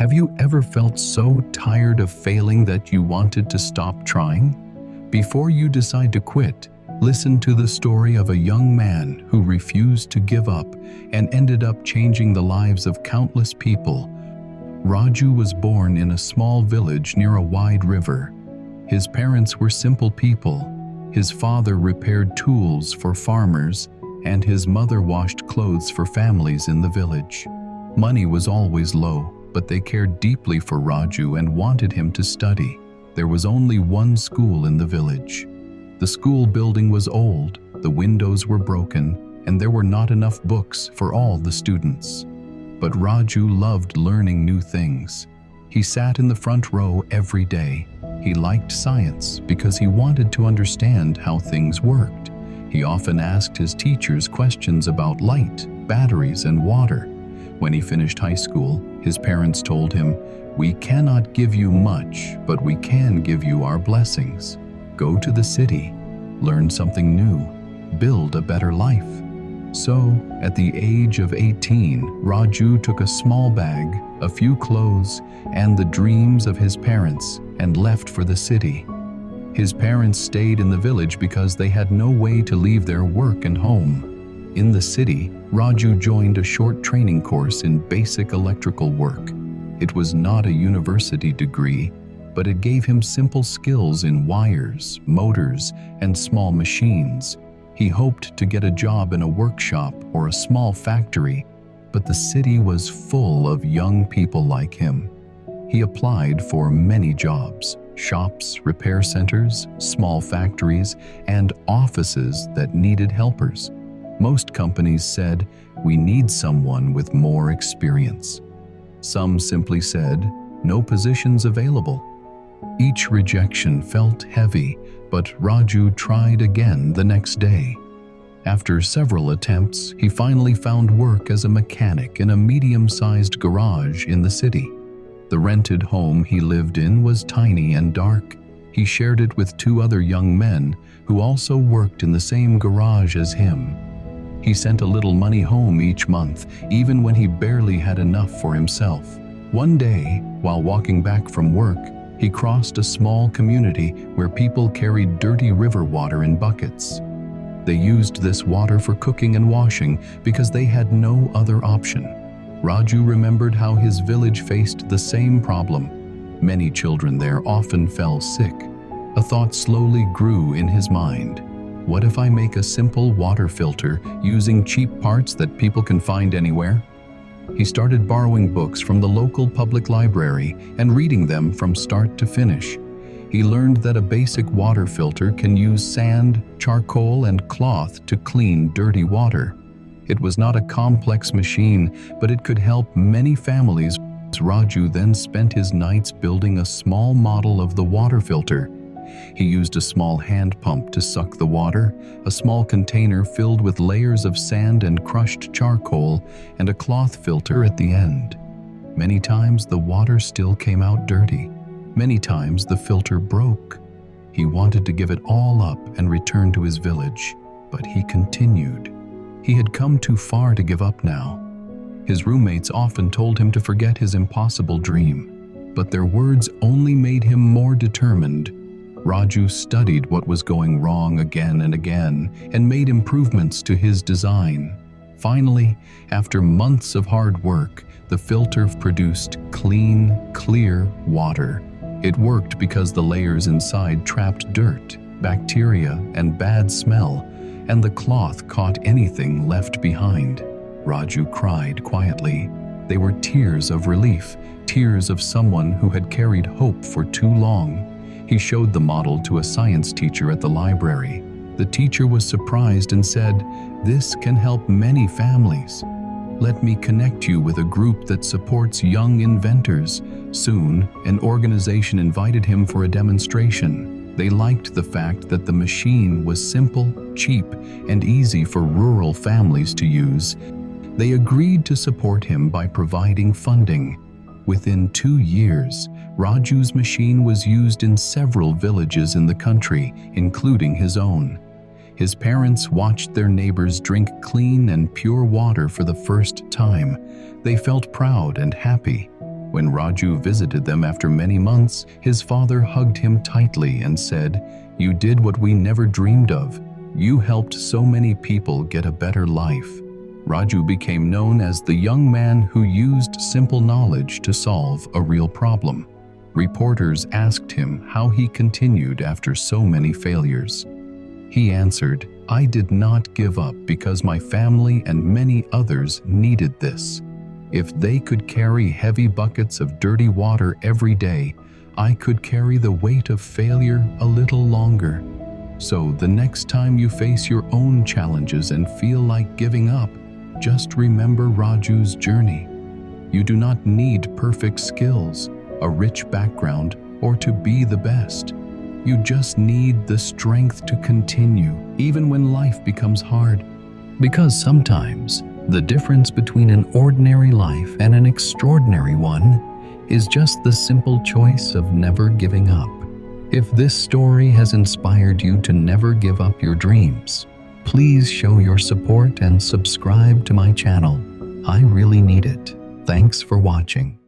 Have you ever felt so tired of failing that you wanted to stop trying? Before you decide to quit, listen to the story of a young man who refused to give up and ended up changing the lives of countless people. Raju was born in a small village near a wide river. His parents were simple people. His father repaired tools for farmers, and his mother washed clothes for families in the village. Money was always low, but they cared deeply for Raju and wanted him to study. There was only one school in the village. The school building was old, the windows were broken, and there were not enough books for all the students. But Raju loved learning new things. He sat in the front row every day. He liked science because he wanted to understand how things worked. He often asked his teachers questions about light, batteries, and water. When he finished high school, his parents told him, "We cannot give you much, but we can give you our blessings. Go to the city, learn something new, build a better life." So, at the age of 18, Raju took a small bag, a few clothes, and the dreams of his parents and left for the city. His parents stayed in the village because they had no way to leave their work and home. In the city, Raju joined a short training course in basic electrical work. It was not a university degree, but it gave him simple skills in wires, motors, and small machines. He hoped to get a job in a workshop or a small factory, but the city was full of young people like him. He applied for many jobs: shops, repair centers, small factories, and offices that needed helpers. Most companies said, "We need someone with more experience." Some simply said, "No positions available." Each rejection felt heavy, but Raju tried again the next day. After several attempts, he finally found work as a mechanic in a medium-sized garage in the city. The rented home he lived in was tiny and dark. He shared it with two other young men who also worked in the same garage as him. He sent a little money home each month, even when he barely had enough for himself. One day, while walking back from work, he crossed a small community where people carried dirty river water in buckets. They used this water for cooking and washing because they had no other option. Raju remembered how his village faced the same problem. Many children there often fell sick. A thought slowly grew in his mind. What if I make a simple water filter using cheap parts that people can find anywhere? He started borrowing books from the local public library and reading them from start to finish. He learned that a basic water filter can use sand, charcoal, and cloth to clean dirty water. It was not a complex machine, but it could help many families. Raju then spent his nights building a small model of the water filter. He used a small hand pump to suck the water, a small container filled with layers of sand and crushed charcoal, and a cloth filter at the end. Many times the water still came out dirty. Many times the filter broke. He wanted to give it all up and return to his village, but he continued. He had come too far to give up now. His roommates often told him to forget his impossible dream, but their words only made him more determined. Raju studied what was going wrong again and again and made improvements to his design. Finally, after months of hard work, the filter produced clean, clear water. It worked because the layers inside trapped dirt, bacteria, and bad smell, and the cloth caught anything left behind. Raju cried quietly. They were tears of relief, tears of someone who had carried hope for too long. He showed the model to a science teacher at the library. The teacher was surprised and said, "This can help many families. Let me connect you with a group that supports young inventors." Soon, an organization invited him for a demonstration. They liked the fact that the machine was simple, cheap, and easy for rural families to use. They agreed to support him by providing funding. Within 2 years, Raju's machine was used in several villages in the country, including his own. His parents watched their neighbors drink clean and pure water for the first time. They felt proud and happy. When Raju visited them after many months, his father hugged him tightly and said, "You did what we never dreamed of. You helped so many people get a better life." Raju became known as the young man who used simple knowledge to solve a real problem. Reporters asked him how he continued after so many failures. He answered, "I did not give up because my family and many others needed this. If they could carry heavy buckets of dirty water every day, I could carry the weight of failure a little longer." So the next time you face your own challenges and feel like giving up, just remember Raju's journey. You do not need perfect skills, a rich background, or to be the best. You just need the strength to continue, even when life becomes hard. Because sometimes, the difference between an ordinary life and an extraordinary one is just the simple choice of never giving up. If this story has inspired you to never give up your dreams, please show your support and subscribe to my channel. I really need it. Thanks for watching.